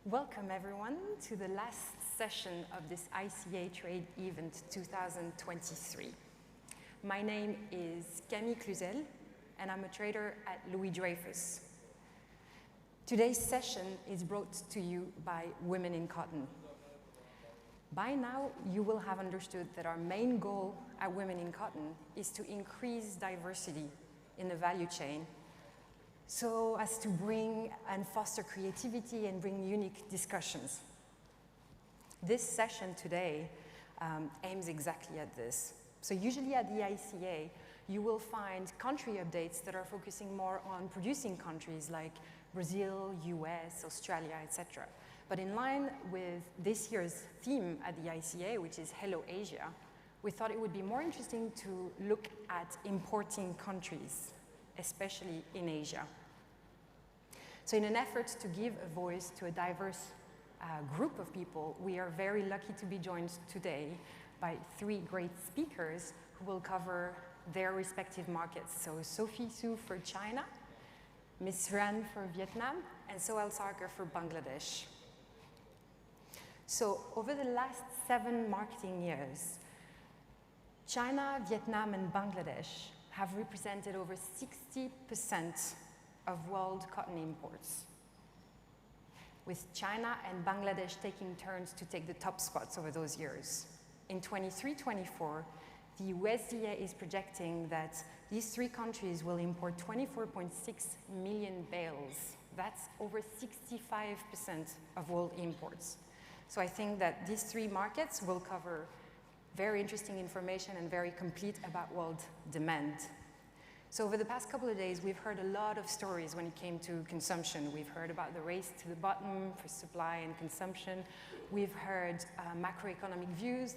Welcome everyone to the last session of this ICA Trade Event 2023. My name is Camille Cluzel and I'm a trader at Louis Dreyfus. Today's session is brought to you by Women in Cotton. By now, you will have understood that our main goal at Women in Cotton is to increase diversity in the value chain so as to bring and foster creativity and bring unique discussions. This session today aims exactly at this. So usually at the ICA, you will find country updates that are focusing more on producing countries like Brazil, US, Australia, etc. But in line with this year's theme at the ICA, which is Hello Asia, we thought it would be more interesting to look at importing countries, especially in Asia. So in an effort to give a voice to a diverse group of people, we are very lucky to be joined today by three great speakers who will cover their respective markets. So Sophie Su for China, Ms. Ran for Vietnam, and Sohail Sarkar for Bangladesh. So over the last 7 marketing years, China, Vietnam, and Bangladesh have represented over 60% of world cotton imports, with China and Bangladesh taking turns to take the top spots over those years. In 23-24, the USDA is projecting that these 3 countries will import 24.6 million bales. That's over 65% of world imports. So I think that these 3 markets will cover very interesting information and very complete about world demand. So over the past couple of days, we've heard a lot of stories when it came to consumption. We've heard about the race to the bottom for supply and consumption. We've heard macroeconomic views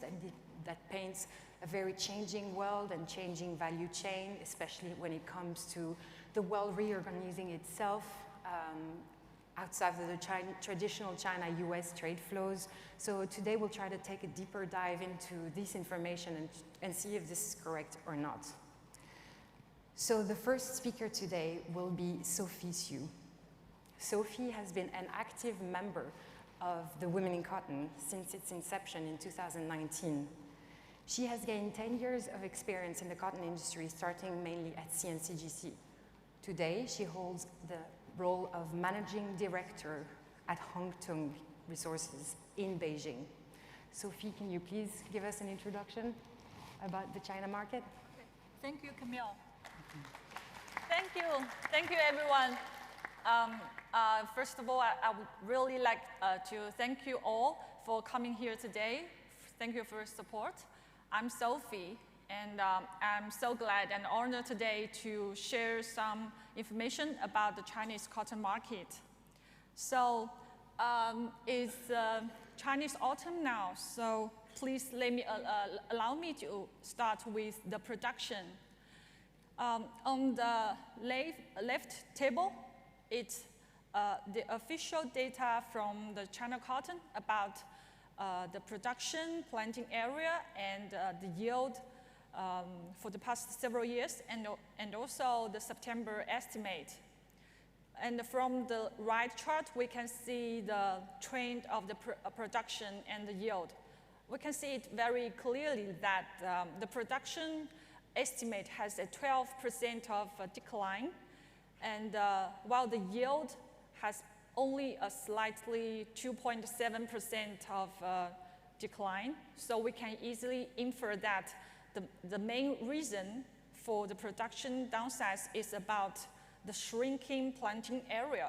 that paints a very changing world and changing value chain, especially when it comes to the world reorganizing itself outside of the traditional China-US trade flows. So today we'll try to take a deeper dive into this information and see if this is correct or not. So the first speaker today will be Sophie Su. Sophie has been an active member of the Women in Cotton since its inception in 2019. She has gained 10 years of experience in the cotton industry, starting mainly at CNCGC. Today, she holds the role of Managing Director at Hongtung Resources in Beijing. Sophie, can you please give us an introduction about the China market? Okay. Thank you, Camille. Thank you everyone. First of all, I would really like to thank you all for coming here today. Thank you for your support. I'm Sophie, and I'm so glad and honored today to share some information about the Chinese cotton market. So it's Chinese autumn now, so please allow me to start with the production. On the left table, it's the official data from the China cotton about the production, planting area, and the yield for the past several years, and also the September estimate. And from the right chart, we can see the trend of the production and the yield. We can see it very clearly that the production estimate has a 12% of decline, and while the yield has only a slightly 2.7% of decline. So we can easily infer that the main reason for the production downsize is about the shrinking planting area.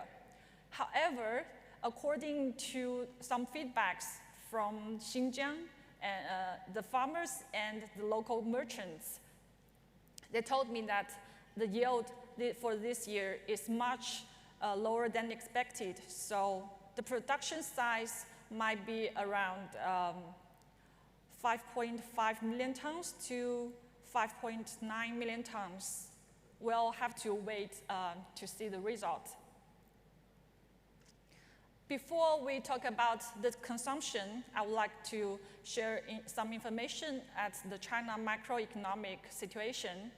However, according to some feedbacks from Xinjiang, the farmers and the local merchants, they told me that the yield for this year is much lower than expected. So the production size might be around 5.5 million tons to 5.9 million tons. We'll have to wait to see the result. Before we talk about the consumption, I would like to share some information at the China macroeconomic situation.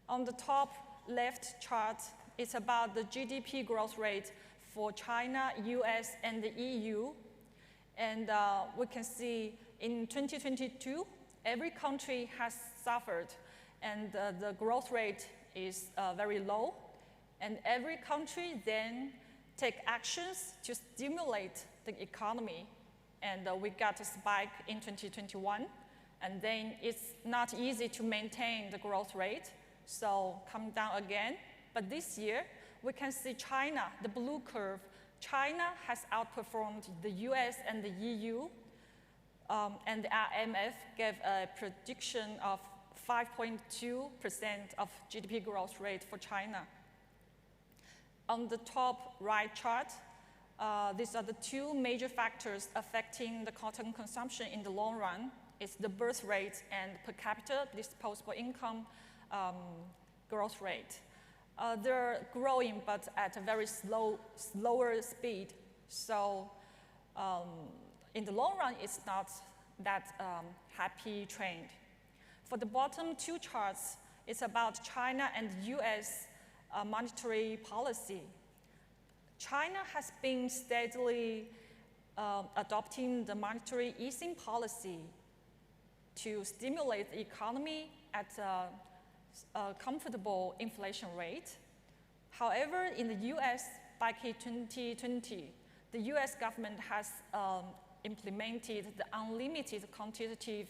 On the top left chart, it's about the GDP growth rate for China, US, and the EU. And we can see in 2022, every country has suffered, and the growth rate is very low. And every country then take actions to stimulate the economy. And we got a spike in 2021. And then it's not easy to maintain the growth rate, so come down again. But this year, we can see China, the blue curve. China has outperformed the US and the EU, and the IMF gave a prediction of 5.2% of GDP growth rate for China. On the top right chart, these are the two major factors affecting the cotton consumption in the long run. It's the birth rate and per capita disposable income growth rate. They're growing, but at a very slower speed. So in the long run, it's not that happy trend. For the bottom two charts, it's about China and US monetary policy. China has been steadily adopting the monetary easing policy to stimulate the economy at a comfortable inflation rate. However, in the US, back in 2020, the US government has implemented the unlimited quantitative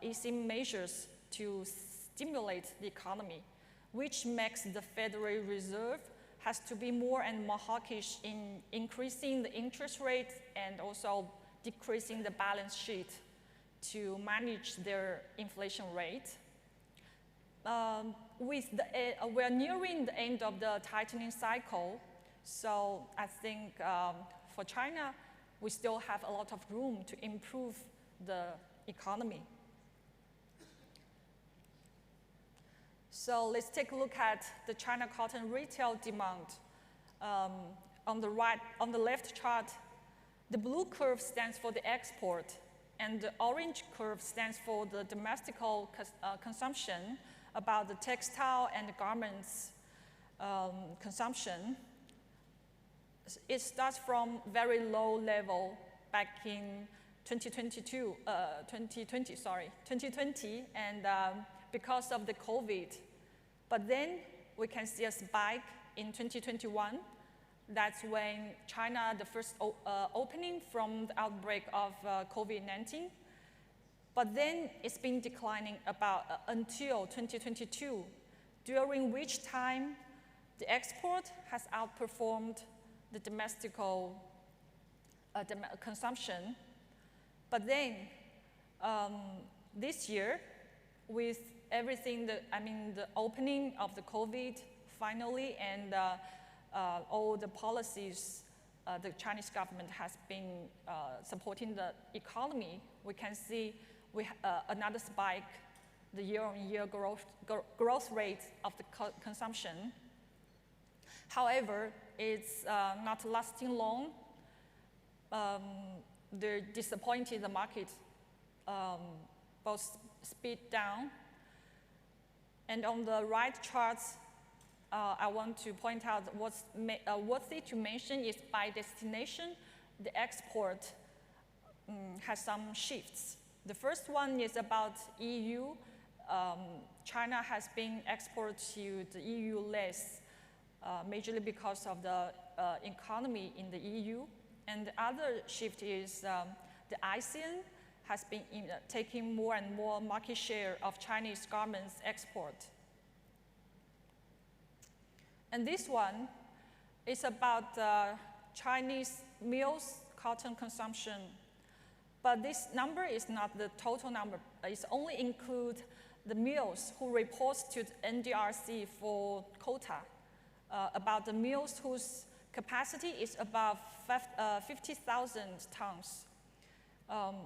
easing measures to stimulate the economy, which makes the Federal Reserve has to be more and more hawkish in increasing the interest rate and also decreasing the balance sheet to manage their inflation rate. We're nearing the end of the tightening cycle, so I think for China, we still have a lot of room to improve the economy. So let's take a look at the China cotton retail demand. On the left chart, the blue curve stands for the export, and the orange curve stands for the domestic consumption, about the textile and the garments consumption. It starts from very low level back in 2020, and because of the COVID. But then we can see a spike in 2021. That's when China, the first opening from the outbreak of COVID-19. But then it's been declining about until 2022, during which time the export has outperformed the domestic consumption. But then this year, with everything, the opening of the COVID finally, and all the policies the Chinese government has been supporting the economy, we can see another spike, the year-on-year growth rate of the consumption. However, it's not lasting long. They're disappointed the market, both speed down. And on the right charts, I want to point out what's worthy to mention is by destination, the export has some shifts. The first one is about EU. China has been exported to the EU less, majorly because of the economy in the EU. And the other shift is the ICA has been taking more and more market share of Chinese garments export. And this one is about Chinese mills cotton consumption. But this number is not the total number. It only includes the mills who report to the NDRC for quota, about the mills whose capacity is above 50,000 tons.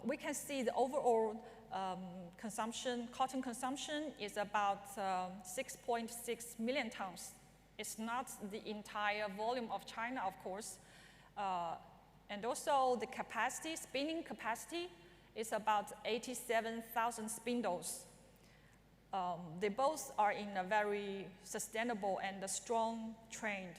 We can see the overall cotton consumption is about 6.6 million tons. It's not the entire volume of China, of course. And also the capacity, spinning capacity, is about 87,000 spindles. They both are in a very sustainable and a strong trend.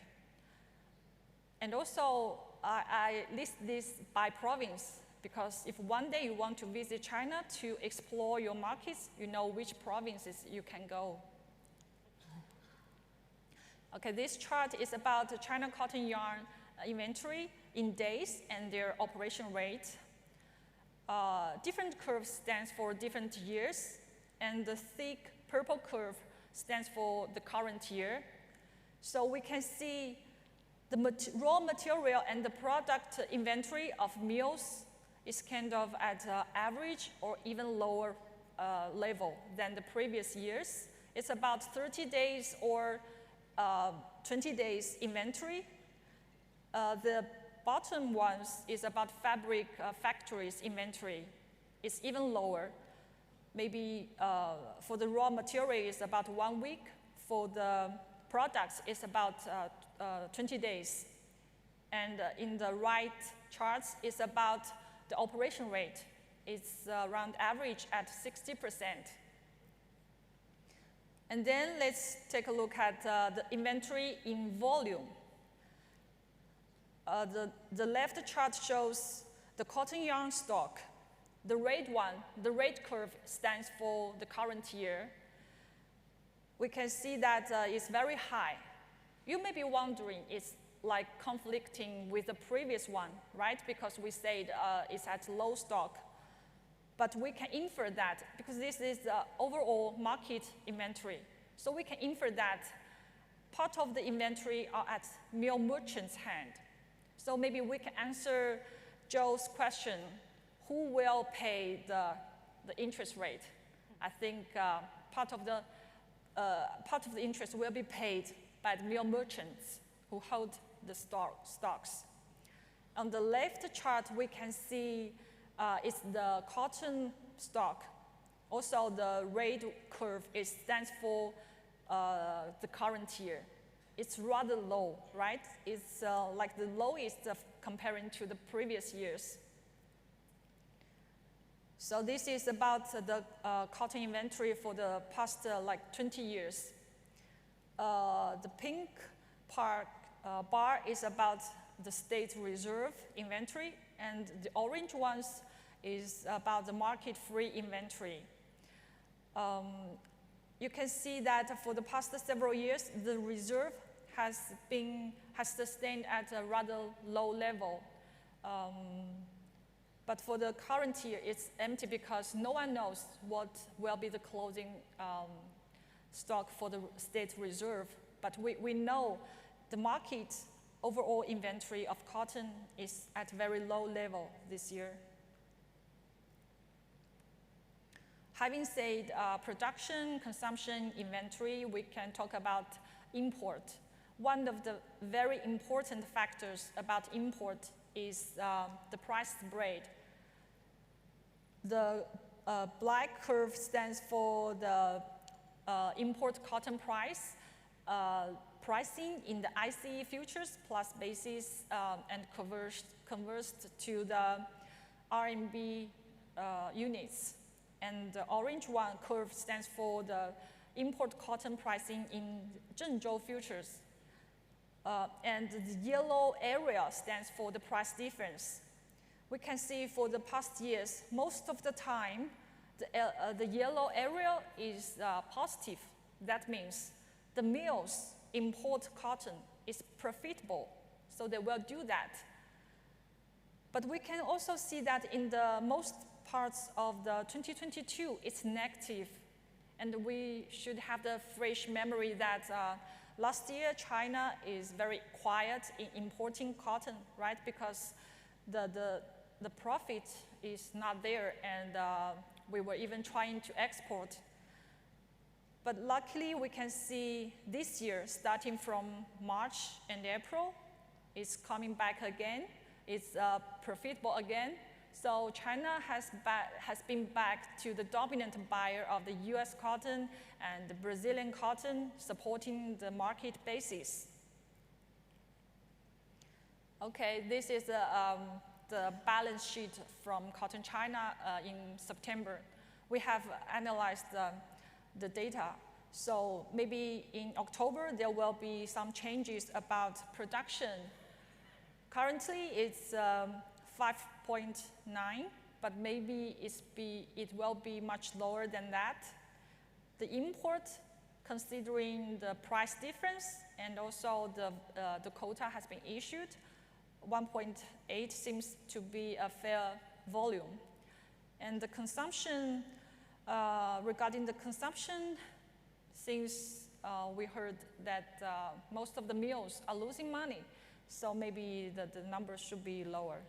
And also, I list this by province, because if one day you want to visit China to explore your markets, you know which provinces you can go. Okay, this chart is about the China cotton yarn inventory in days and their operation rate. Different curves stands for different years, and the thick purple curve stands for the current year. So we can see the raw material and the product inventory of mills is kind of at average or even lower level than the previous years. It's about 30 days or 20 days inventory. The bottom ones is about fabric factories inventory. It's even lower. Maybe for the raw material, it's about 1 week. For the products, it's about 20 days. And in the right charts, it's about the operation rate. It's around average at 60%. And then let's take a look at the inventory in volume. The left chart shows the cotton yarn stock. The red curve stands for the current year. We can see that it's very high. You may be wondering, it's like conflicting with the previous one, right? Because we said it's at low stock. But we can infer that, because this is the overall market inventory. So we can infer that part of the inventory are at mill merchant's hand. So maybe we can answer Joe's question, who will pay the interest rate? I think part of the interest will be paid by the mill merchants who hold the stocks. On the left chart, we can see it's the cotton stock. Also, the red curve stands for the current year. It's rather low, right? It's like the lowest comparing to the previous years. So this is about the cotton inventory for the past like 20 years. The pink bar is about the state reserve inventory, and the orange ones is about the market-free inventory. You can see that for the past several years, the reserve has sustained at a rather low level. But for the current year, it's empty because no one knows what will be the closing stock for the state reserve. But we know the market overall inventory of cotton is at very low level this year. Having said production, consumption, inventory, we can talk about import. One of the very important factors about import is the price spread. The black curve stands for the import cotton price, pricing in the ICA futures plus basis and converts to the RMB units. And the orange one curve stands for the import cotton pricing in Zhengzhou futures. And the yellow area stands for the price difference. We can see for the past years, most of the time, the yellow area is positive. That means the mills import cotton is profitable, so they will do that. But we can also see that in the most parts of the 2022, it's negative. And we should have the fresh memory that last year, China is very quiet in importing cotton, right? Because the profit is not there, and we were even trying to export. But luckily, we can see this year, starting from March and April, it's coming back again. It's profitable again. So China has been back to the dominant buyer of the US cotton and the Brazilian cotton, supporting the market basis. Okay, this is the balance sheet from Cotton China in September. We have analyzed the data. So maybe in October, there will be some changes about production. Currently, it's 5.9, but maybe it will be much lower than that. The import, considering the price difference and also the quota has been issued, 1.8 seems to be a fair volume. And the consumption, regarding the consumption, since we heard that most of the mills are losing money, so maybe the numbers should be lower.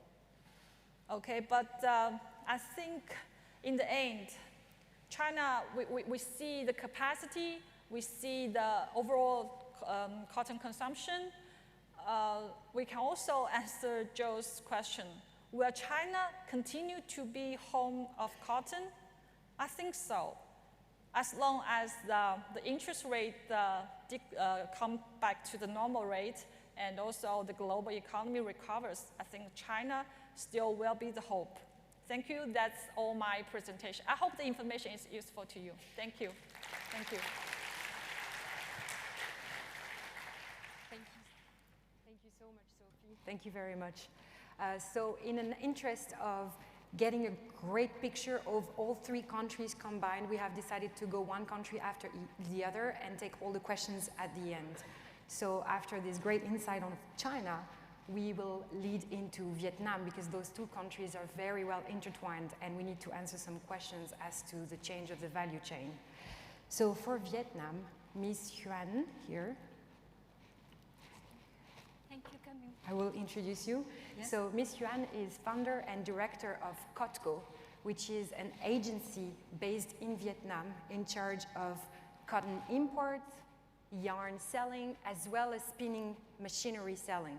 Okay, but I think in the end, China, we see the capacity, we see the overall cotton consumption. We can also answer Joe's question. Will China continue to be home of cotton? I think so. As long as the interest rate come back to the normal rate and also the global economy recovers, I think China still will be the hope. Thank you. That's all my presentation. I hope the information is useful to you. Thank you. Thank you. Thank you so much, Sophie. Thank you very much. So in an interest of getting a great picture of all three countries combined, we have decided to go one country after the other and take all the questions at the end. So after this great insight on China, we will lead into Vietnam because those two countries are very well intertwined and we need to answer some questions as to the change of the value chain. So for Vietnam, Ms. Huan here. Thank you, Camille. I will introduce you. Yes. So Ms. Yuan is founder and director of COTCO, which is an agency based in Vietnam in charge of cotton imports, yarn selling, as well as spinning machinery selling.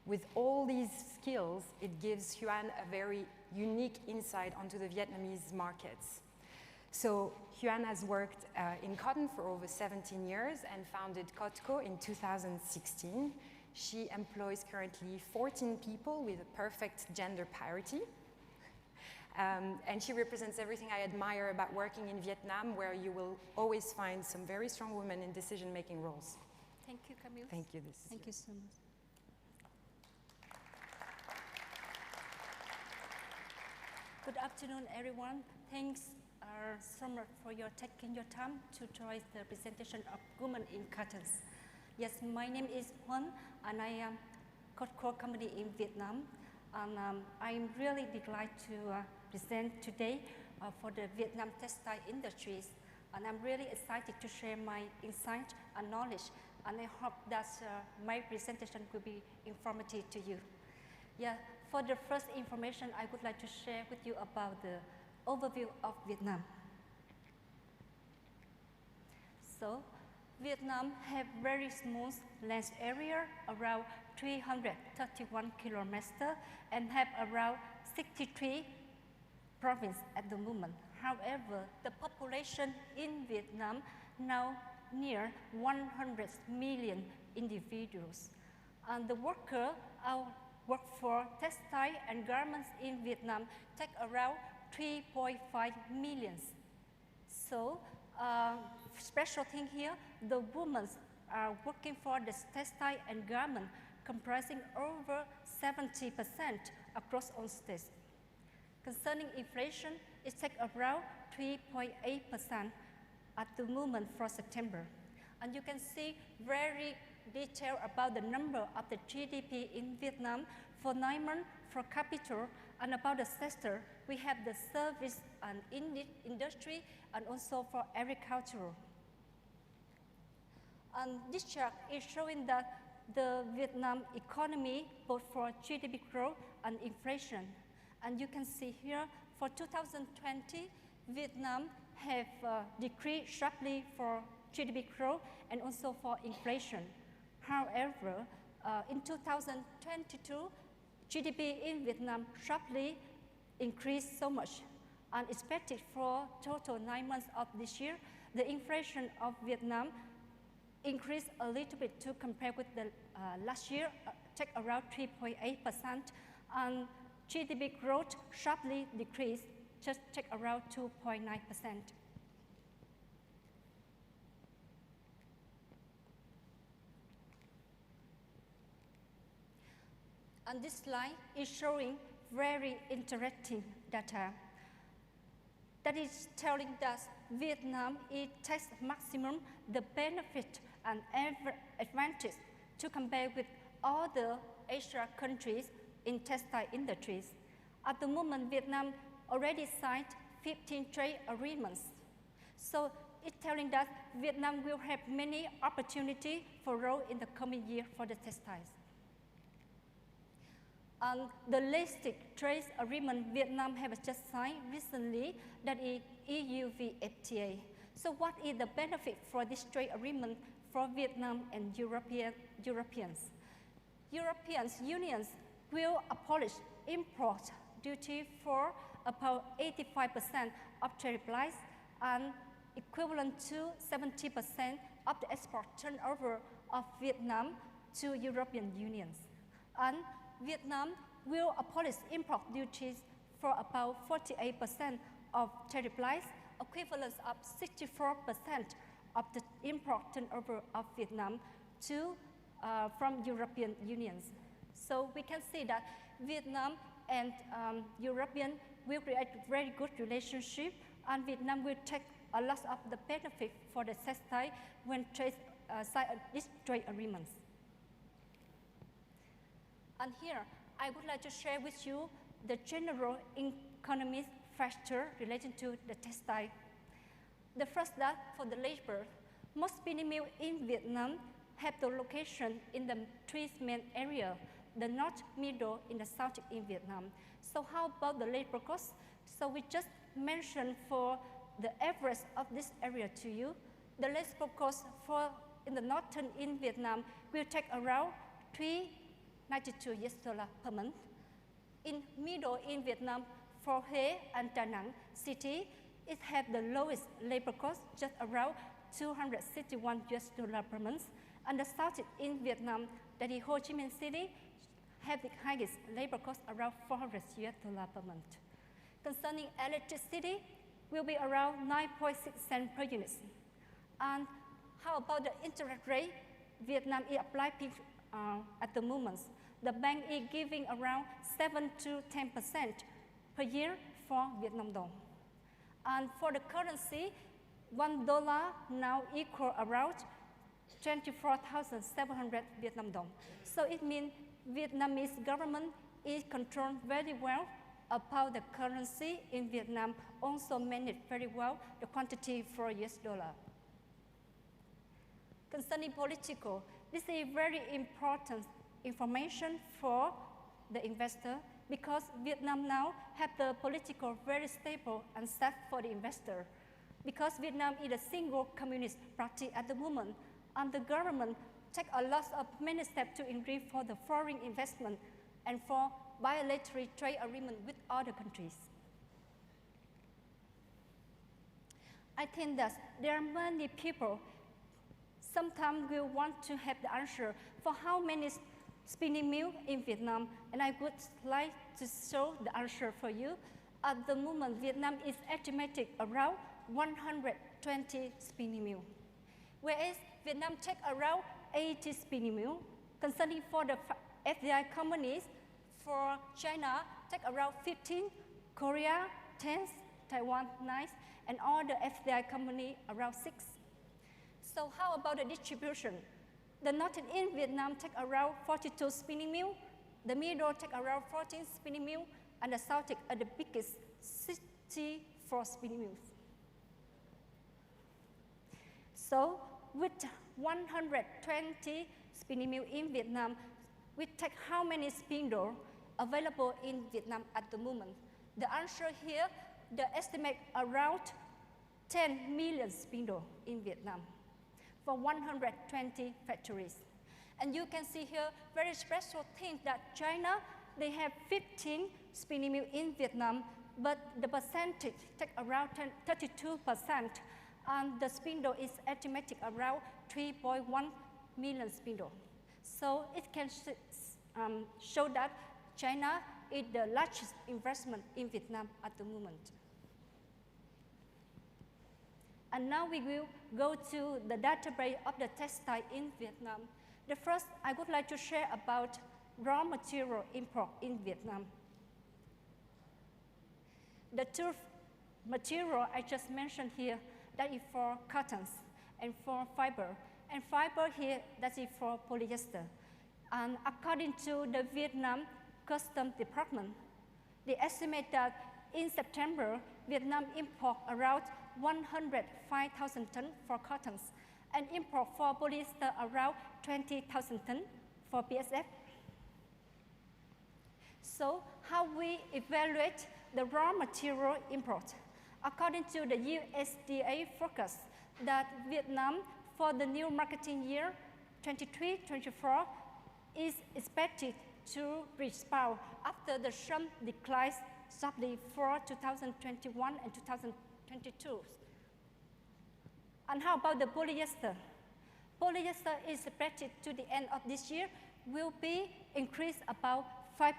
With all these skills, it gives Huan a very unique insight onto the Vietnamese markets. So Huan has worked in cotton for over 17 years and founded COTCO in 2016. She employs currently 14 people with a perfect gender parity. And she represents everything I admire about working in Vietnam, where you will always find some very strong women in decision-making roles. Thank you, Camille. Thank you. Thank you so much. Good afternoon, everyone. Thanks so much for taking your time to join the presentation of Women in Cottons. Yes, my name is Huan, and I am COTCO company in Vietnam. And I'm really delighted to present today for the Vietnam textile industries. And I'm really excited to share my insight and knowledge. And I hope that my presentation will be informative to you. Yeah, for the first information, I would like to share with you about the overview of Vietnam. So, Vietnam have very small land area, around 331 kilometers, and have around 63 provinces at the moment. However, the population in Vietnam now near 100 million individuals. And the worker work for textile and garments in Vietnam take around 3.5 million. So, special thing here, the women are working for the textile and garment comprising over 70% across all states. Concerning inflation, it takes around 3.8% at the moment for September. And you can see very detailed about the number of the GDP in Vietnam for 9 months for capital, and about the sector, we have the service and industry and also for agriculture. And this chart is showing that the Vietnam economy, both for GDP growth and inflation. And you can see here, for 2020, Vietnam have decreased sharply for GDP growth and also for inflation. However, in 2022, GDP in Vietnam sharply increased so much. And expected for total 9 months of this year, the inflation of Vietnam increased a little bit to compare with the last year, take around 3.8%, and GDP growth sharply decreased, just take around 2.9%. And this slide is showing very interesting data. That is telling that Vietnam it takes maximum the benefit and advantage to compare with other Asia countries in textile industries. At the moment, Vietnam already signed 15 trade agreements. So it's telling that Vietnam will have many opportunities for growth in the coming year for the textiles. And the latest trade agreement Vietnam has just signed recently, that is EU-VFTA. So what is the benefit for this trade agreement for Vietnam and Europeans? European unions will abolish import duty for about 85% of trade price and equivalent to 70% of the export turnover of Vietnam to European unions. And Vietnam will abolish import duties for about 48% of trade price, equivalent of 64% of the import turnover of Vietnam to from European unions. So we can see that Vietnam and European will create a very good relationship, and Vietnam will take a lot of the benefit for the textile when sign these trade agreements. And here, I would like to share with you the general economic factor related to the textile. The first, that for the labor, most spinning mills in Vietnam have the location in the three main areas, the north, middle, and the south in Vietnam. So how about the labor cost? So we just mentioned for the average of this area to you. The labor cost for in the northern in Vietnam will take around $392 per month. In middle in Vietnam, for Huế and Da Nang city, it has the lowest labor cost, just around $261 per month. And the south in Vietnam, that is Ho Chi Minh City, have the highest labor cost around $400 per month. Concerning electricity, will be around 9.6 cents per unit. And how about the interest rate? Vietnam is applying at the moment. The bank is giving around 7 to 10% per year for Vietnam dong. And for the currency, $1 now equal around 24,700 Vietnam dong. So it means Vietnamese government is controlled very well about the currency in Vietnam, also manage very well the quantity for US dollar. Concerning political, this is very important information for the investor, because Vietnam now have the political very stable and safe for the investor. Because Vietnam is a single communist party at the moment, and the government take a lot of many steps to increase for the foreign investment and for bilateral trade agreement with other countries. I think that there are many people sometimes will want to have the answer for how many spinning mills in Vietnam, and I would like to show the answer for you. At the moment, Vietnam is estimated around 120 spinning mills, whereas Vietnam take around 80 spinning mills. Concerning for the FDI companies, for China, take around 15, Korea, 10, Taiwan, 9, and all the FDI company around 6. So how about the distribution? The northern in Vietnam take around 42 spinning mills, the middle take around 14 spinning mills, and the south are the biggest 64 spinning mills. So with 120 spinning mills in Vietnam, we take how many spindles available in Vietnam at the moment? The answer here, the estimate around 10 million spindles in Vietnam for 120 factories. And you can see here very special thing that China, they have 15 spinning mills in Vietnam, but the percentage take around 32%, and the spindle is estimated around 3.1 million spindles. So it can show that China is the largest investment in Vietnam at the moment. And now we will go to the database of the textile in Vietnam. The first, I would like to share about raw material import in Vietnam. The two material I just mentioned here, that is for cottons and for fiber. And fiber here, that is for polyester. And according to the Vietnam Customs Department, they estimate that in September, Vietnam import around 105,000 tons for cottons and import for polyester around 20,000 tons for BSF. So how we evaluate the raw material import? According to the USDA forecast that Vietnam for the new marketing year 23-24 is expected to rebound after the sharp declines sharply for 2021 and 2022. And how about the polyester? Polyester is expected to the end of this year will be increased about 5%.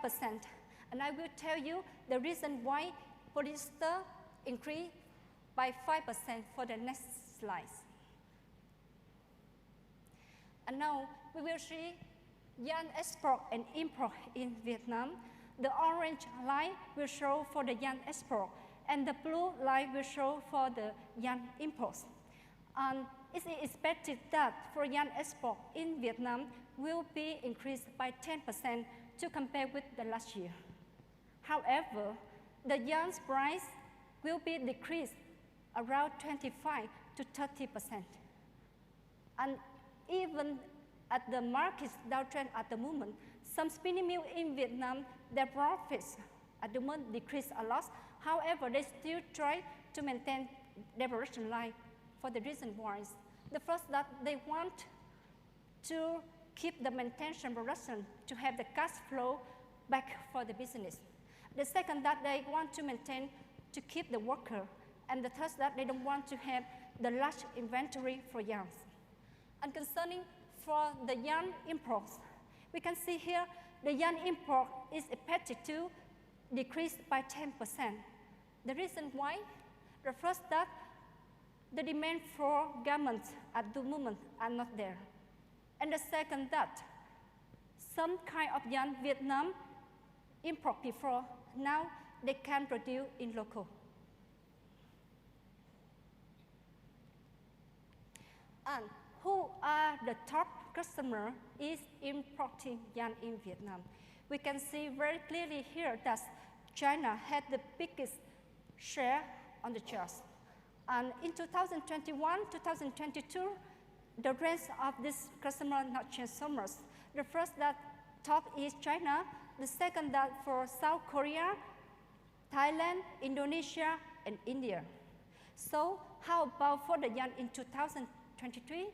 And I will tell you the reason why polyester increased by 5% for the next slides. And now we will see yarn export and import in Vietnam. The orange line will show for the yarn export, and the blue line will show for the yarn imports. And it's expected that for yarn export in Vietnam will be increased by 10% to compare with the last year. However, the yarn's price will be decreased around 25 to 30%. And even at the market's downtrend at the moment, some spinning mills in Vietnam, their profits at the moment decrease a lot. However, they still try to maintain their production line for the reason why. The first, that they want to keep the maintenance production to have the cash flow back for the business. The second, that they want to maintain to keep the worker. And the third, that they don't want to have the large inventory for yarns. And concerning for the yarn imports, we can see here the yarn import is expected to decrease by 10%. The reason why? The first, that the demand for garments at the moment are not there. And the second, that some kind of yarn Vietnam import before, now they can produce in local. And who are the top customers is importing yarn in Vietnam? We can see very clearly here that China had the biggest share on the charts. And in 2021, 2022, the rest of this customer not changed so much. The first, that top is China. The second, that for South Korea, Thailand, Indonesia, and India. So how about for the yarn in 2023?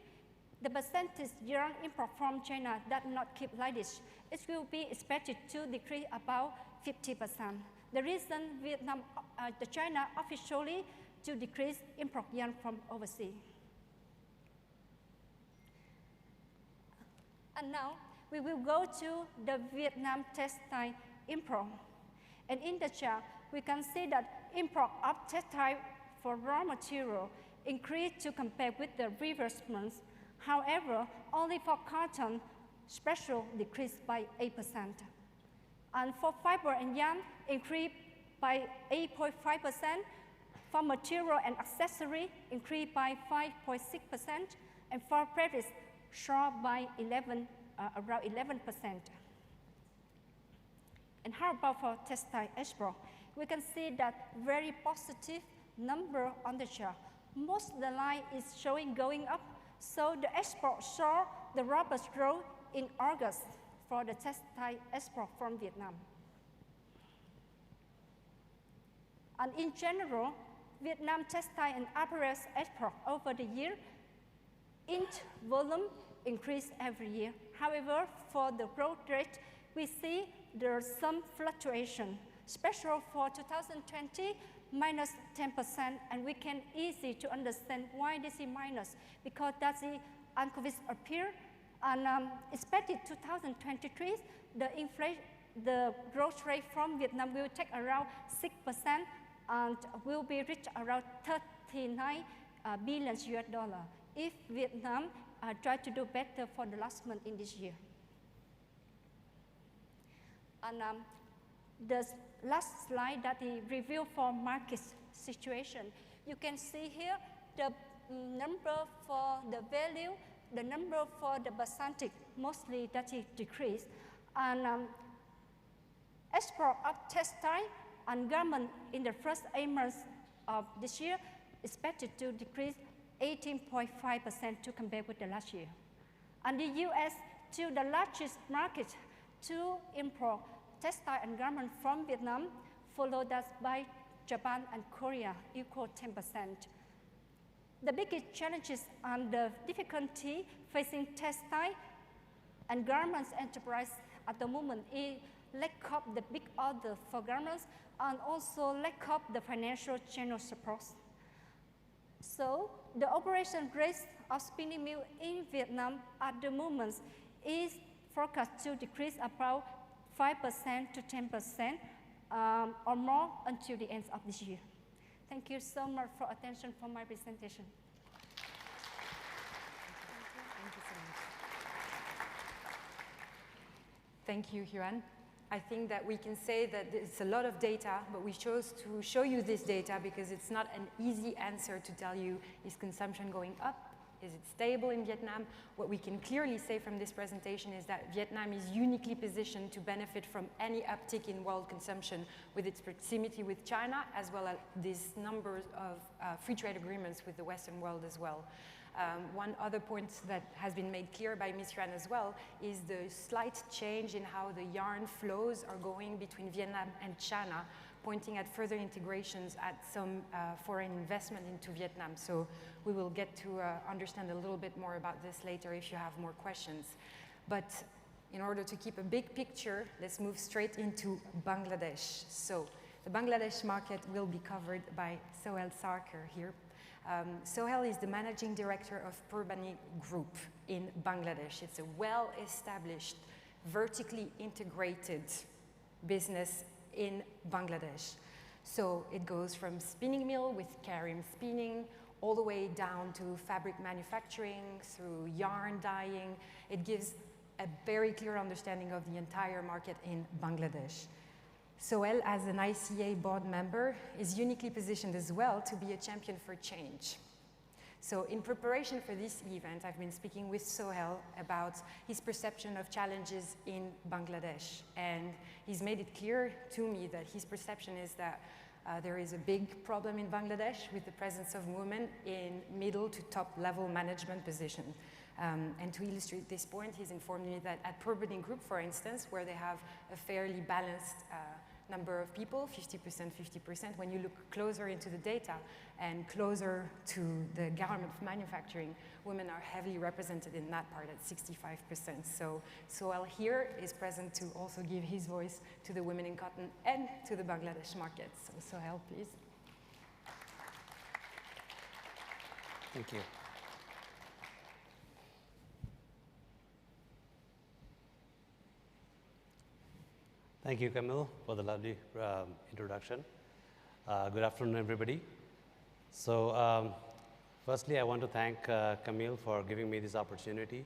The percentage yarn import from China that not keep like this, it will be expected to decrease about 50%. The reason the China officially to decrease import yarn from overseas. And now we will go to the Vietnam textile import. And in the chart, we can see that import of textile for raw material increased to compare with the previous months. However, only for cotton, special decreased by 8%. And for fiber and yarn, increased by 8.5%. For material and accessory, increased by 5.6%. And for fabrics, short by around 11%. And how about for textile export? We can see that very positive number on the chart. Most of the line is showing going up. So the export saw the robust growth in August for the textile export from Vietnam. And in general, Vietnam textile and apparel export over the year, in volume increased every year. However, for the growth rate, we see there's some fluctuation, especially for 2020, minus 10%, and we can easy to understand why this is minus, because that's the uncovid appear, and expected 2023, the growth rate from Vietnam will take around 6% and will be reached around 39 billion US dollar if Vietnam try to do better for the last month in this year. And the last slide that he reviewed for market situation, you can see here the number for the value, the number for the percentage, mostly that it decreased. And export of textile and garment in the first 8 months of this year expected to decrease 18.5% to compare with the last year. And the US, still the largest market to import textile and garment from Vietnam, followed us by Japan and Korea, equal 10%. The biggest challenges and the difficulty facing textile and garments enterprise at the moment is lack of the big order for garments and also lack of the financial channel support. So the operation rate of spinning mill in Vietnam at the moment is forecast to decrease about 5% to 10% or more until the end of this year. Thank you so much for attention for my presentation. Thank you so much. Thank you, Huan. I think that we can say that it's a lot of data, but we chose to show you this data because it's not an easy answer to tell you, is consumption going up? Is it stable in Vietnam? What we can clearly say from this presentation is that Vietnam is uniquely positioned to benefit from any uptick in world consumption with its proximity with China, as well as these numbers of free trade agreements with the Western world as well. One other point that has been made clear by Ms. Yuan as well is the slight change in how the yarn flows are going between Vietnam and China, pointing at further integrations at some foreign investment into Vietnam. So we will get to understand a little bit more about this later if you have more questions. But in order to keep a big picture, let's move straight into Bangladesh. So the Bangladesh market will be covered by Sohail Sarkar here. Sohail is the managing director of Purbani Group in Bangladesh. It's a well-established, vertically integrated business in Bangladesh. So it goes from spinning mill with Karim spinning, all the way down to fabric manufacturing, through yarn dyeing. It gives a very clear understanding of the entire market in Bangladesh. Sohail, as an ICA board member, is uniquely positioned as well to be a champion for change. So in preparation for this event, I've been speaking with Sohail about his perception of challenges in Bangladesh. And he's made it clear to me that his perception is that there is a big problem in Bangladesh with the presence of women in middle to top level management position. And to illustrate this point, he's informed me that at Purbani Group, for instance, where they have a fairly balanced number of people, 50%, 50%, when you look closer into the data and closer to the garment manufacturing, women are heavily represented in that part at 65%. So Sohail here is present to also give his voice to the women in cotton and to the Bangladesh market. So Sohail, please. Thank you. Thank you, Camille, for the lovely introduction. Good afternoon, everybody. So firstly, I want to thank Camille for giving me this opportunity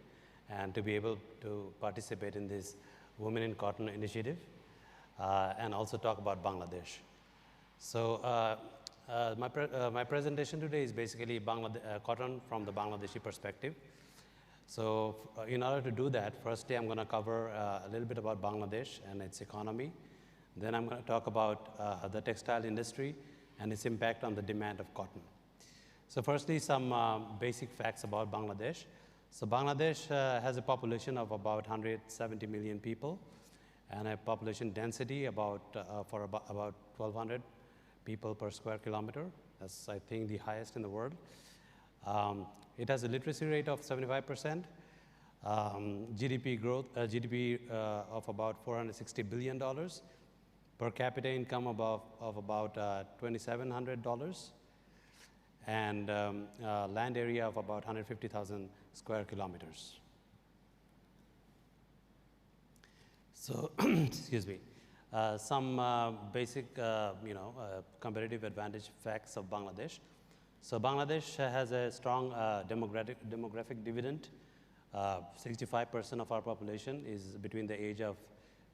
and to be able to participate in this Women in Cotton initiative and also talk about Bangladesh. So my presentation today is basically cotton from the Bangladeshi perspective. So in order to do that, firstly, I'm going to cover a little bit about Bangladesh and its economy. Then I'm going to talk about the textile industry and its impact on the demand of cotton. So firstly, some basic facts about Bangladesh. So Bangladesh has a population of about 170 million people and a population density about 1,200 people per square kilometer. That's, I think, the highest in the world. It has a literacy rate of 75%, GDP growth, of about $460 billion, per capita income of about $2,700, and land area of about 150,000 square kilometers. So, excuse me, some basic, competitive advantage facts of Bangladesh. So Bangladesh has a strong demographic dividend. 65% of our population is between the age of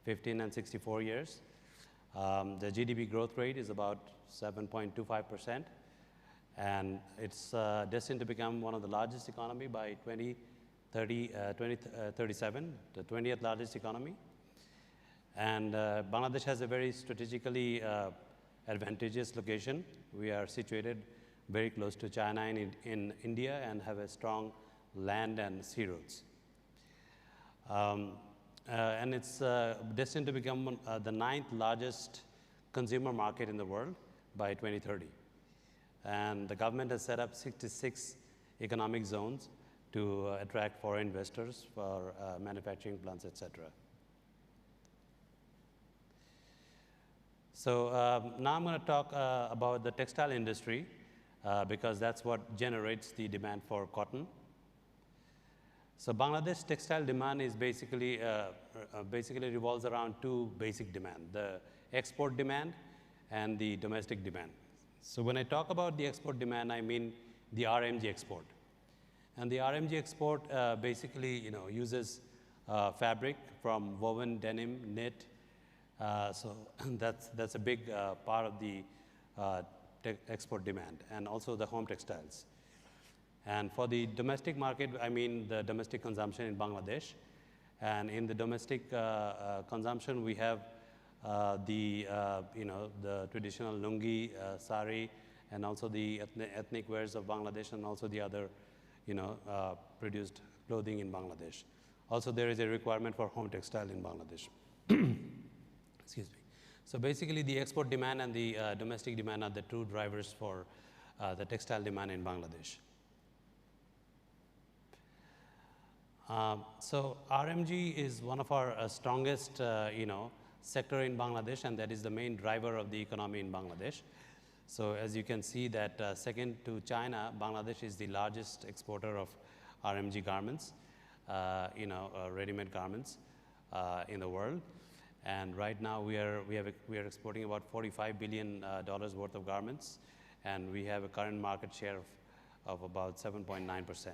15 and 64 years. The GDP growth rate is about 7.25%, and it's destined to become one of the largest economy by 2037, the 20th largest economy. And Bangladesh has a very strategically advantageous location. We are situated very close to China and in India and have a strong land and sea roads. And it's destined to become the 9th largest consumer market in the world by 2030. And the government has set up 66 economic zones to attract foreign investors for manufacturing plants, etc. So now I'm going to talk about the textile industry because that's what generates the demand for cotton. So Bangladesh textile demand is basically revolves around two basic demand: the export demand and the domestic demand. So when I talk about the export demand, I mean the RMG export. And the RMG export basically, uses fabric from woven denim, knit. So that's a big part of the export demand, and also the home textiles. And for the domestic market, I mean the domestic consumption in Bangladesh. And in the domestic consumption, we have the traditional lungi, sari, and also the ethnic wears of Bangladesh, and also the other, produced clothing in Bangladesh. Also, there is a requirement for home textile in Bangladesh. Excuse me. So basically, the export demand and the domestic demand are the two drivers for the textile demand in Bangladesh. So RMG is one of our strongest, sector in Bangladesh, and that is the main driver of the economy in Bangladesh. So as you can see that second to China, Bangladesh is the largest exporter of RMG garments, ready-made garments in the world. And right now we are exporting about $45 billion worth of garments, and we have a current market share of about 7.9%.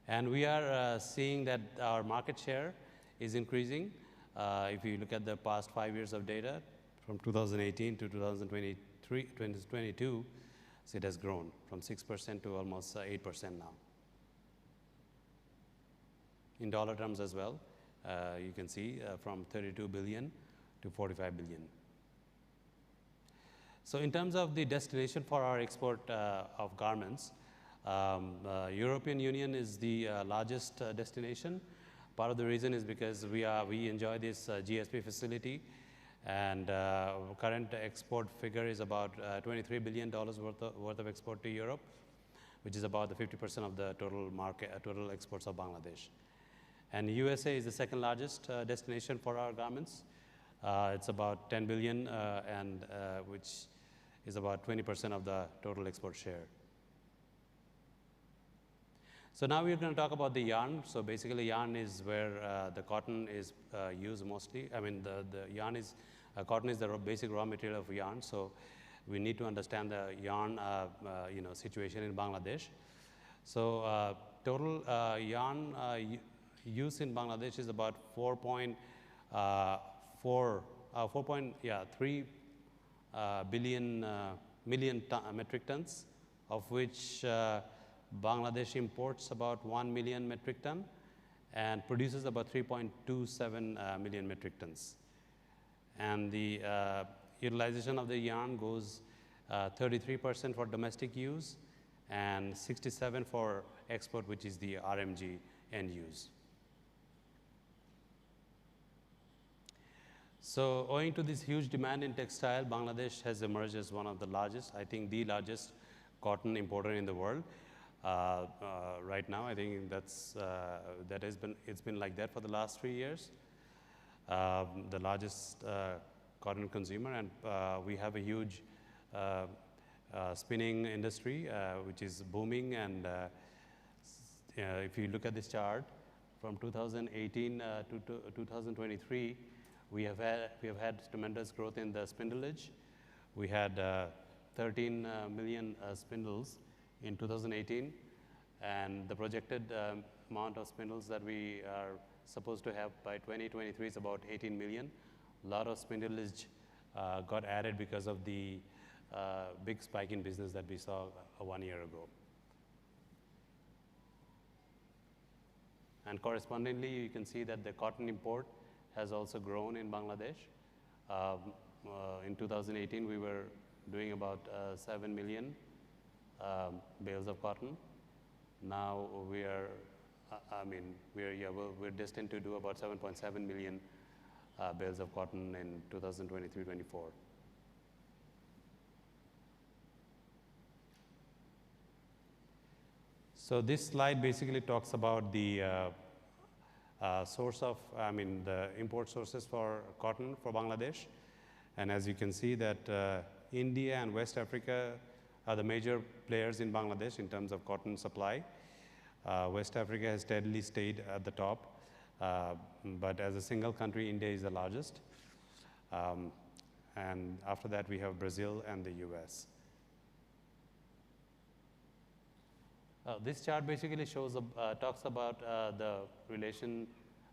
And we are seeing that our market share is increasing. If you look at the past 5 years of data, from 2018 to 2022, so it has grown from 6% to almost 8% now. In dollar terms as well, you can see from 32 billion to 45 billion. So in terms of the destination for our export of garments, European Union is the largest destination. Part of the reason is because we enjoy this GSP facility, and current export figure is about $23 billion worth of export to Europe, which is about the 50% of the total market, total exports of Bangladesh. And USA is the second largest destination for our garments. It's about 10 billion, and which is about 20% of the total export share. So now we're going to talk about the yarn. So basically, yarn is where the cotton is used mostly. I mean, the yarn is cotton is the basic raw material of yarn. So we need to understand the yarn situation in Bangladesh. So total yarn use in Bangladesh is about 4.3 million metric tons, of which Bangladesh imports about 1 million metric ton and produces about 3.27 million metric tons. And the utilization of the yarn goes 33% for domestic use and 67% for export, which is the RMG end use. So owing to this huge demand in textile, Bangladesh has emerged as one of the largest, I think the largest cotton importer in the world. Right now, I think it's been like that for the last 3 years. The largest cotton consumer, and we have a huge spinning industry which is booming. And if you look at this chart, from 2018 to 2023, we have had tremendous growth in the spindleage. We had 13 million spindles in 2018, and the projected amount of spindles that we are supposed to have by 2023 is about 18 million. A lot of spindleage got added because of the big spike in business that we saw 1 year ago. And correspondingly, you can see that the cotton import has also grown in Bangladesh. In 2018, we were doing about 7 million bales of cotton. Now we are, we're destined to do about 7.7 million bales of cotton in 2023-24. So this slide basically talks about the the import sources for cotton for Bangladesh. And as you can see that India and West Africa are the major players in Bangladesh in terms of cotton supply. West Africa has steadily stayed at the top, but as a single country, India is the largest. And after that, we have Brazil and the US. This chart basically shows, talks about the relation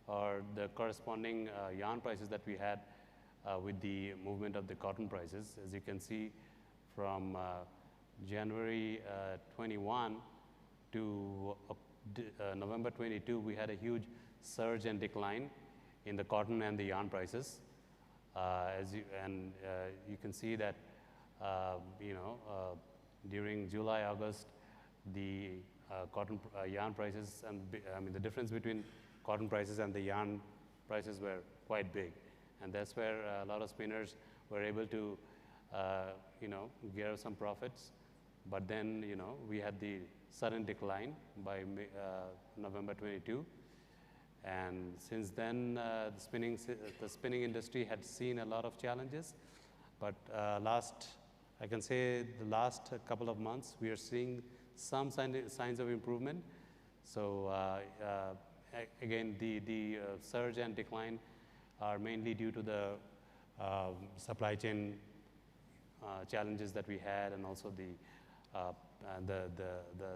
or the corresponding yarn prices that we had with the movement of the cotton prices. As you can see, from January 21 to November 22, we had a huge surge and decline in the cotton and the yarn prices. You can see that during July, August, the yarn prices and the difference between cotton prices and the yarn prices were quite big, and that's where a lot of spinners were able to get some profits. But then we had the sudden decline by November 22, and since then the spinning industry had seen a lot of challenges. But I can say the last couple of months we are seeing some signs of improvement. So again, the surge and decline are mainly due to the supply chain challenges that we had, and also the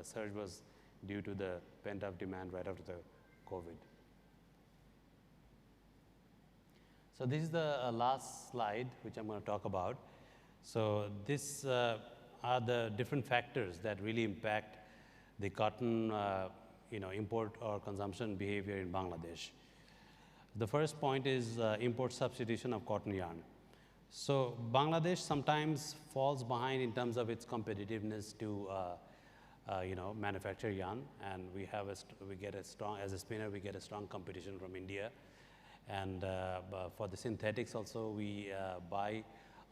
surge was due to the pent-up demand right after the COVID. So this is the last slide which I'm going to talk about. So this are the different factors that really impact the cotton import or consumption behavior in Bangladesh. The first point is import substitution of cotton yarn. So Bangladesh sometimes falls behind in terms of its competitiveness to manufacture yarn, and as a spinner we get a strong competition from India, and for the synthetics also we buy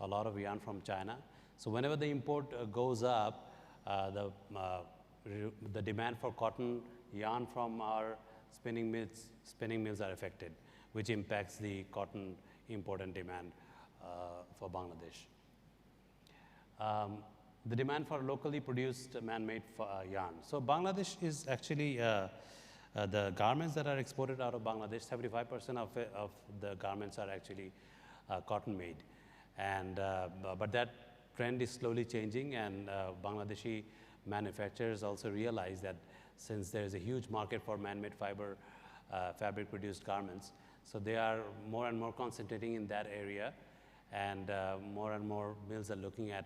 a lot of yarn from China. So whenever the import goes up, the demand for cotton yarn from our spinning mills are affected, which impacts the cotton import and demand for Bangladesh. The demand for locally produced man-made yarn. So Bangladesh is actually the garments that are exported out of Bangladesh, 75% of the garments are actually cotton-made, and but that trend is slowly changing, and Bangladeshi manufacturers also realize that since there is a huge market for man-made fabric-produced garments, so they are more and more concentrating in that area, and more and more mills are looking at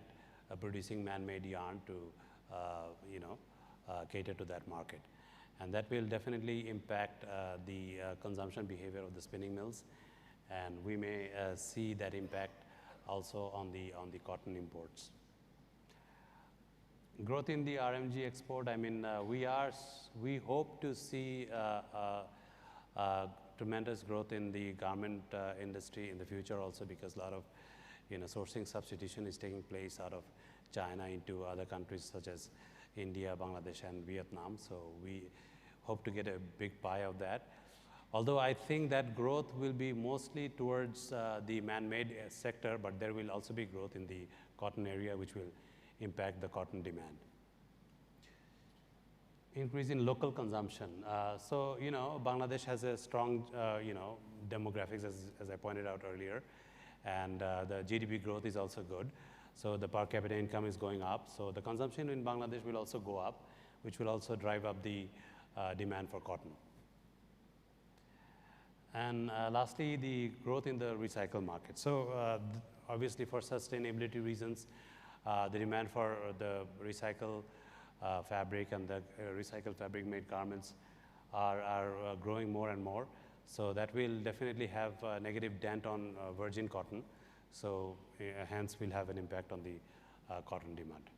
producing man-made yarn to cater to that market. And that will definitely impact the consumption behavior of the spinning mills, and we may see that impact also on the cotton imports. Growth in the RMG export. I mean, we hope to see tremendous growth in the garment industry in the future also, because a lot of sourcing substitution is taking place out of China into other countries such as India, Bangladesh, and Vietnam. So we hope to get a big pie of that. Although I think that growth will be mostly towards the man-made sector, but there will also be growth in the cotton area, which will impact the cotton demand. Increase in local consumption. So Bangladesh has a strong demographics, as I pointed out earlier, and the GDP growth is also good. So the per capita income is going up. So the consumption in Bangladesh will also go up, which will also drive up the demand for cotton. And lastly, the growth in the recycle market. So obviously for sustainability reasons, the demand for the recycle fabric and the recycled fabric made garments are growing more and more. So that will definitely have a negative dent on virgin cotton. So hence will have an impact on the cotton demand.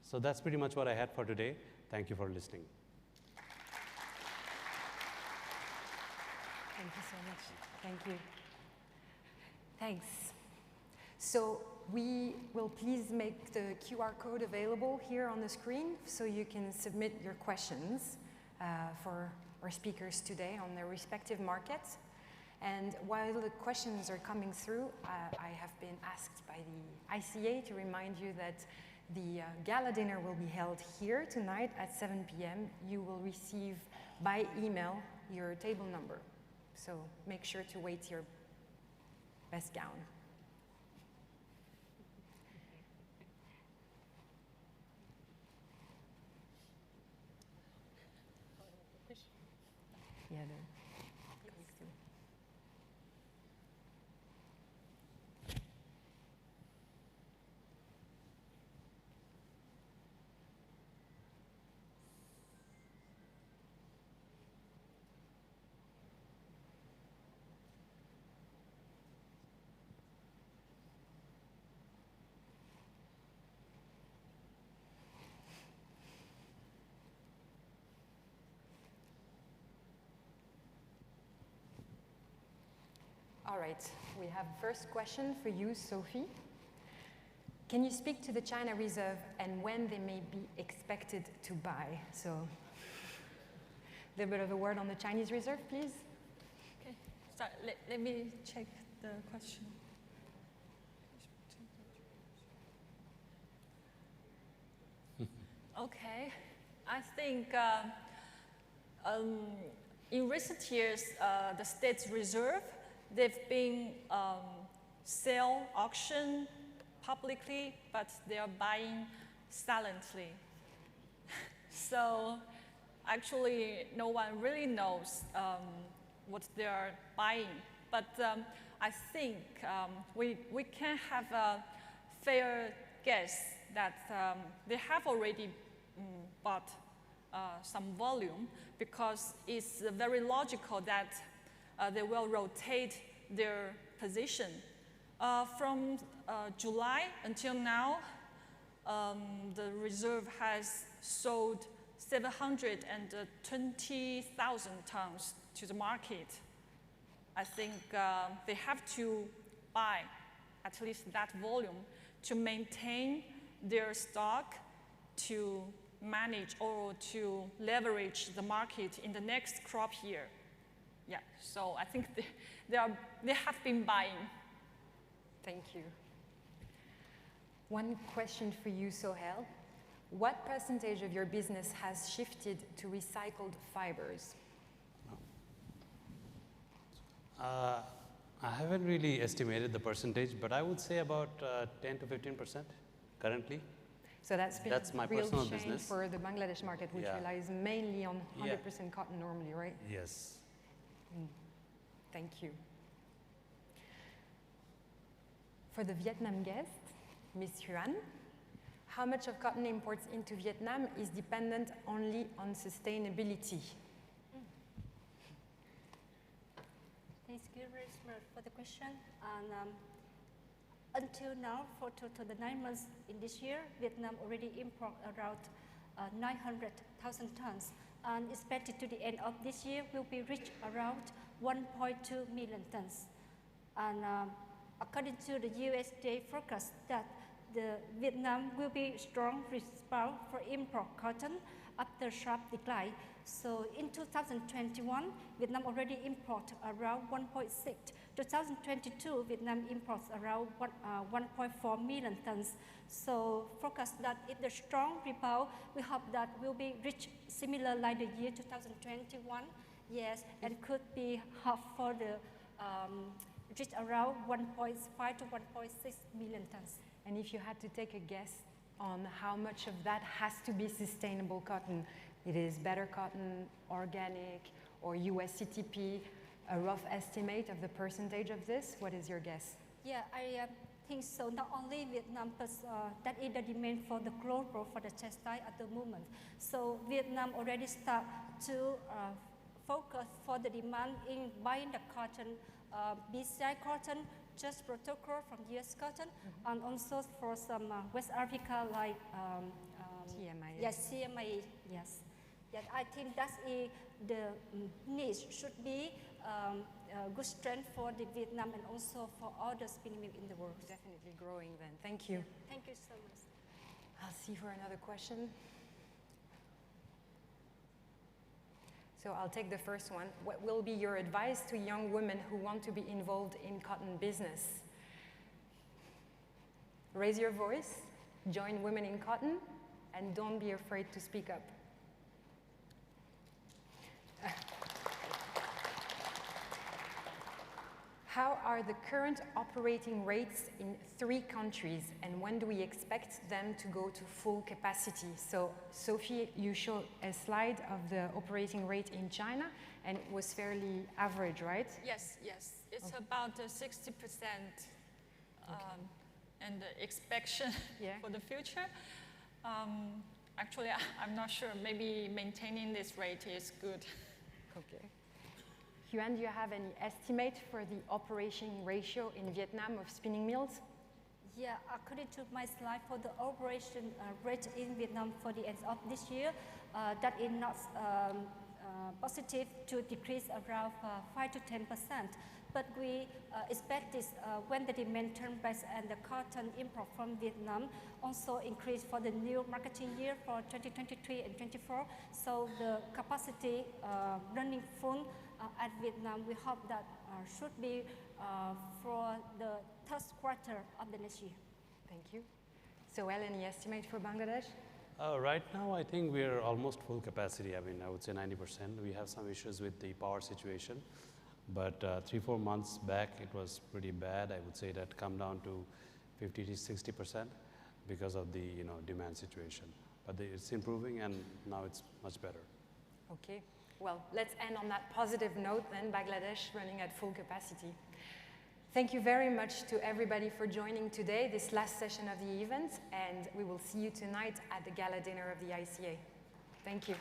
So that's pretty much what I had for today. Thank you for listening. Thank you so much. Thank you. Thanks. So we will please make the QR code available here on the screen so you can submit your questions for our speakers today on their respective markets. And while the questions are coming through, I have been asked by the ICA to remind you that the gala dinner will be held here tonight at 7 p.m. You will receive by email your table number. So make sure to wait your best gown. Yeah, all right, we have first question for you, Sophie. Can you speak to the China Reserve and when they may be expected to buy? So a little bit of a word on the Chinese Reserve, please. Okay, so let me check the question. Okay, I think in recent years, the State's Reserve, they've been sell auction publicly, but they are buying silently. So actually, no one really knows what they are buying. But I think we can have a fair guess that they have already bought some volume, because it's very logical that they will rotate their position. From July until now, the reserve has sold 720,000 tons to the market. I think they have to buy at least that volume to maintain their stock, to manage or to leverage the market in the next crop year. Yeah, so I think they have been buying. Thank you. One question for you, Sohail. What percentage of your business has shifted to recycled fibers? I haven't really estimated the percentage, but I would say about 10 to 15% currently. So that's my real personal change business for the Bangladesh market, which relies mainly on 100% cotton normally, right? Yes. Thank you. For the Vietnam guest, Ms. Huan, how much of cotton imports into Vietnam is dependent only on sustainability? Thank you very much for the question. And until now, for the 9 months in this year, Vietnam already import around 900,000 tons, and expected to the end of this year will be reached around 1.2 million tons. And according to the USDA forecast, that the Vietnam will be strong rebound for import cotton after sharp decline. So in 2021, Vietnam already import around 1.6. 2022, Vietnam imports around 1.4 million tons. So forecast that if the strong rebound, we hope that will be reach similar like the year 2021. Yes, and could be half for the reach around 1.5 to 1.6 million tons. And if you had to take a guess on how much of that has to be sustainable cotton, It is better cotton, organic, or USCTP, a rough estimate of the percentage of this? What is your guess? Yeah, I think so. Not only Vietnam, but that is the demand for the global for the textile at the moment. So Vietnam already start to focus for the demand in buying the cotton, beside cotton, just protocol from US cotton, and also for some West Africa like TMI. Yes, CMI, yes. Yes, I think that's the niche should be a good strength for the Vietnam and also for all the spinning mill in the world. Definitely growing then. Thank you. Yeah, thank you so much. I'll see for another question. So I'll take the first one. What will be your advice to young women who want to be involved in cotton business? Raise your voice, join Women in Cotton, and don't be afraid to speak up. How are the current operating rates in 3 countries, and when do we expect them to go to full capacity? So, Sophie, you showed a slide of the operating rate in China, and it was fairly average, right? Yes, yes. It's about 60%, and the expectation for the future. Actually, I'm not sure. Maybe maintaining this rate is good. Okay. Huan, do you have any estimate for the operating ratio in Vietnam of spinning mills? Yeah, according to my slide for the operation rate in Vietnam for the end of this year, that is not positive to decrease around 5 to 10%. But we expect this when the demand turn back and the cotton import from Vietnam also increase for the new marketing year for 2023 and 2024. So the capacity running full at Vietnam, we hope that should be for the third quarter of the next year. Thank you. So, any estimate for Bangladesh? Right now, I think we're almost full capacity. I mean, I would say 90%. We have some issues with the power situation, but 3-4 months back, it was pretty bad. I would say that come down to 50 to 60% because of the demand situation. But it's improving, and now it's much better. Okay. Well, let's end on that positive note then, Bangladesh running at full capacity. Thank you very much to everybody for joining today, this last session of the event, and we will see you tonight at the gala dinner of the ICA. Thank you.